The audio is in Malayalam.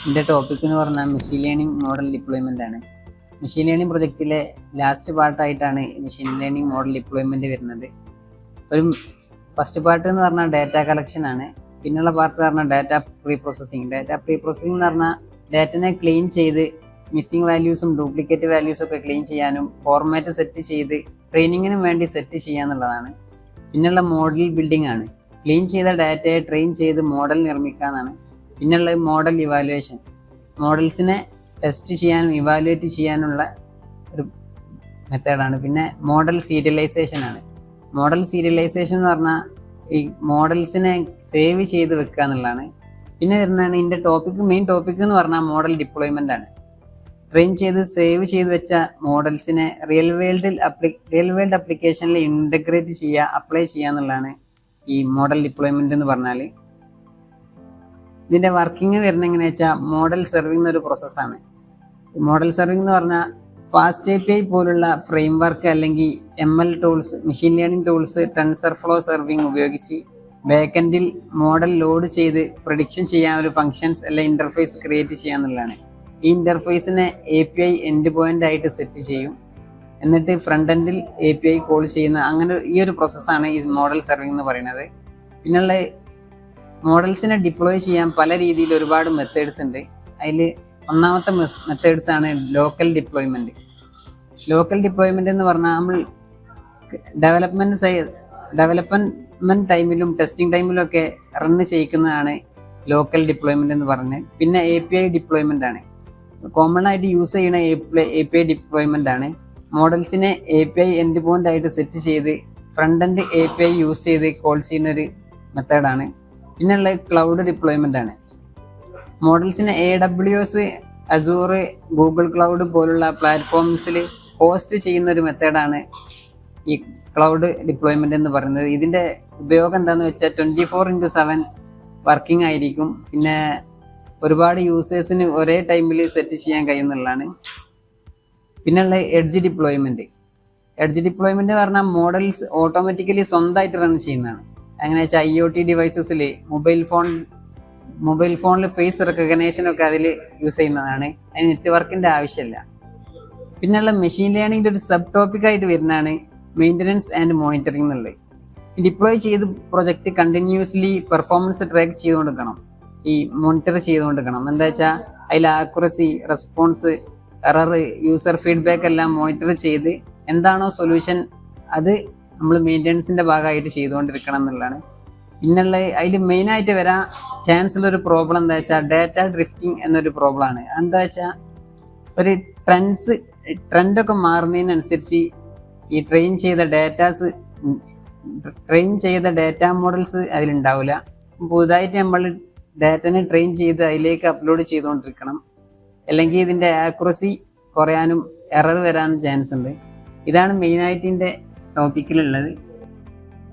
എൻ്റെ ടോപ്പിക് എന്ന് പറഞ്ഞാൽ മെഷീൻ ലേണിംഗ് മോഡൽ ഡിപ്ലോയ്മെൻ്റ് ആണ്. മെഷീൻ ലേണിംഗ് പ്രൊജക്റ്റിലെ ലാസ്റ്റ് പാർട്ടായിട്ടാണ് മെഷീൻ ലേണിംഗ് മോഡൽ ഡിപ്ലോയ്മെൻറ്റ് വരുന്നത്. ഒരു ഫസ്റ്റ് പാർട്ട് എന്ന് പറഞ്ഞാൽ ഡാറ്റ കളക്ഷൻ ആണ്. പിന്നുള്ള പാർട്ട് പറഞ്ഞാൽ data pre processing. Data pre processing എന്ന് പറഞ്ഞാൽ ഡാറ്റനെ ക്ലീൻ ചെയ്ത് മിസ്സിംഗ് വാല്യൂസും ഡ്യൂപ്ലിക്കേറ്റ് വാല്യൂസും ഒക്കെ ക്ലീൻ ചെയ്യാനും ഫോർമാറ്റ് സെറ്റ് ചെയ്ത് ട്രെയിനിങ്ങിനും വേണ്ടി സെറ്റ് ചെയ്യാന്നുള്ളതാണ്. പിന്നുള്ള മോഡൽ ബിൽഡിംഗ് ആണ്. ക്ലീൻ ചെയ്ത ഡാറ്റയെ ട്രെയിൻ ചെയ്ത് മോഡൽ നിർമ്മിക്കാന്നാണ്. പിന്നുള്ളത് മോഡൽ ഇവാലുവേഷൻ. മോഡൽസിനെ ടെസ്റ്റ് ചെയ്യാനും ഇവാലുവേറ്റ് ചെയ്യാനുള്ള ഒരു മെത്തേഡാണ്. പിന്നെ മോഡൽ സീരിയലൈസേഷൻ ആണ്. മോഡൽ സീരിയലൈസേഷൻ എന്ന് പറഞ്ഞാൽ ഈ മോഡൽസിനെ സേവ് ചെയ്ത് വെക്കുക എന്നുള്ളതാണ്. പിന്നെ വരുന്നതാണ് ഇതിൻ്റെ മെയിൻ ടോപ്പിക് എന്ന് പറഞ്ഞാൽ മോഡൽ ഡിപ്ലോയ്മെൻ്റ് ആണ്. ട്രെയിൻ ചെയ്ത് സേവ് ചെയ്ത് വെച്ച മോഡൽസിനെ റിയൽ വേൾഡ് അപ്ലിക്കേഷനിൽ ഇൻ്റഗ്രേറ്റ് ചെയ്യുക, അപ്ലൈ ചെയ്യുക എന്നുള്ളതാണ് ഈ മോഡൽ ഡിപ്ലോയ്മെൻ്റ് എന്ന് പറഞ്ഞാൽ. ഇതിൻ്റെ വർക്കിംഗ് വരുന്നത് എങ്ങനെയാ വെച്ചാൽ മോഡൽ സെർവിങ് എന്നൊരു പ്രോസസ്സാണ്. മോഡൽ സെർവിങ് എന്ന് പറഞ്ഞാൽ ഫാസ്റ്റ് API പോലുള്ള ഫ്രെയിം വർക്ക് അല്ലെങ്കിൽ ML tools, machine learning tools, TensorFlow serving ഉപയോഗിച്ച് ബാക്കെൻഡിൽ മോഡൽ ലോഡ് ചെയ്ത് പ്രഡിക്ഷൻ ചെയ്യാൻ ഒരു ഫങ്ഷൻസ് അല്ലെങ്കിൽ ഇൻ്റർഫേസ് ക്രിയേറ്റ് ചെയ്യുക എന്നുള്ളതാണ്. ഈ ഇൻ്റർഫേസിനെ API എൻഡ് പോയിന്റ് ആയിട്ട് സെറ്റ് ചെയ്യും. എന്നിട്ട് ഫ്രണ്ട് എൻഡിൽ API കോൾ ചെയ്യുന്ന അങ്ങനെ ഈ ഒരു പ്രോസസ്സാണ് ഈ മോഡൽ സെർവിങ് എന്ന് പറയുന്നത്. പിന്നുള്ള മോഡൽസിനെ ഡിപ്ലോയ് ചെയ്യാൻ പല രീതിയിൽ ഒരുപാട് മെത്തേഡ്സ് ഉണ്ട്. അതിൽ ഒന്നാമത്തെ മെത്തേഡ്സ് ആണ് ലോക്കൽ ഡിപ്ലോയ്മെൻറ്റ്. ലോക്കൽ ഡിപ്ലോയ്മെൻറ്റ് എന്ന് പറഞ്ഞാൽ നമ്മൾ ഡെവലപ്മെൻറ്റ് ടൈമിലും ടെസ്റ്റിംഗ് ടൈമിലും ഒക്കെ റണ്ണ് ചെയ്യിക്കുന്നതാണ് ലോക്കൽ ഡിപ്ലോയ്മെൻറ്റ് എന്ന് പറഞ്ഞത്. പിന്നെ API ഡിപ്ലോയ്മെൻ്റ് ആണ്. കോമൺ ആയിട്ട് യൂസ് ചെയ്യുന്ന API ഡിപ്ലോയ്മെൻ്റ് ആണ്. മോഡൽസിനെ API എൻഡ് പോയിന്റ് ആയിട്ട് സെറ്റ് ചെയ്ത് ഫ്രണ്ട് എൻഡ് API യൂസ് ചെയ്ത് കോൾ ചെയ്യുന്ന ഒരു മെത്തേഡാണ്. പിന്നെയുള്ള ക്ലൗഡ് ഡിപ്ലോയ്മെൻ്റ് ആണ്. മോഡൽസിനെ AWS, അസൂർ, ഗൂഗിൾ ക്ലൗഡ് പോലുള്ള പ്ലാറ്റ്ഫോംസിൽ ഹോസ്റ്റ് ചെയ്യുന്ന ഒരു മെത്തേഡാണ് ഈ ക്ലൗഡ് ഡിപ്ലോയ്മെൻ്റ് എന്ന് പറയുന്നത്. ഇതിൻ്റെ ഉപയോഗം എന്താണെന്ന് വെച്ചാൽ 24/7 വർക്കിംഗ് ആയിരിക്കും. പിന്നെ ഒരുപാട് യൂസേഴ്സിന് ഒരേ ടൈമിൽ സെറ്റ് ചെയ്യാൻ കഴിയുന്നതാണ്. പിന്നെയുള്ള എഡ്ജ് ഡിപ്ലോയ്മെൻറ്റ്. എഡ്ജ് ഡിപ്ലോയ്മെൻറ്റ് പറഞ്ഞാൽ മോഡൽസ് ഓട്ടോമാറ്റിക്കലി സ്വന്തമായിട്ട് റൺ ചെയ്യുന്നതാണ്. അങ്ങനെ വെച്ചാൽ IoT ഡിവൈസസിൽ മൊബൈൽ ഫോണിൽ ഫേസ് റെക്കഗ്നേഷൻ ഒക്കെ അതിൽ യൂസ് ചെയ്യുന്നതാണ്. അതിന് നെറ്റ്വർക്കിൻ്റെ ആവശ്യമില്ല. പിന്നെയുള്ള മെഷീൻ ലേണിങ്ങിൻ്റെ ഒരു സബ് ടോപ്പിക്കായിട്ട് വരുന്നതാണ് മെയിൻ്റനൻസ് ആൻഡ് മോണിറ്ററിംഗ് എന്നുള്ളത്. ഡിപ്ലോയ് ചെയ്ത് പ്രൊജക്റ്റ് കണ്ടിന്യൂസ്ലി പെർഫോമൻസ് ട്രാക്ക് ചെയ്തുകൊണ്ടിരിക്കണം, ഈ മോണിറ്റർ ചെയ്തുകൊണ്ടിരിക്കണം. എന്താ വെച്ചാൽ അതിൽ accuracy, response, error, user feedback എല്ലാം മോണിറ്റർ ചെയ്ത് എന്താണോ സൊല്യൂഷൻ അത് നമ്മൾ മെയിൻ്റനൻസിൻ്റെ ഭാഗമായിട്ട് ചെയ്തുകൊണ്ടിരിക്കണം എന്നുള്ളതാണ്. പിന്നുള്ള അതിൽ മെയിനായിട്ട് വരാൻ ചാൻസ് ഉള്ളൊരു പ്രോബ്ലം എന്താ വെച്ചാൽ ഡാറ്റ ഡ്രിഫ്റ്റിംഗ് എന്നൊരു പ്രോബ്ലമാണ്. എന്താ വെച്ചാൽ ഒരു ട്രെൻഡൊക്കെ മാറുന്നതിനനുസരിച്ച് ഈ ട്രെയിൻ ചെയ്ത ഡാറ്റ മോഡൽസ് അതിലുണ്ടാവില്ല. പുതുതായിട്ട് നമ്മൾ ഡാറ്റനെ ട്രെയിൻ ചെയ്ത് അതിലേക്ക് അപ്ലോഡ് ചെയ്തുകൊണ്ടിരിക്കണം. അല്ലെങ്കിൽ ഇതിൻ്റെ ആക്യുറസി കുറയാനും എറർ വരാനും ചാൻസ് ഉണ്ട്. ഇതാണ് മെയിനായിട്ട് ഇതിൻ്റെ ടോപ്പിക്കിലുള്ളത്.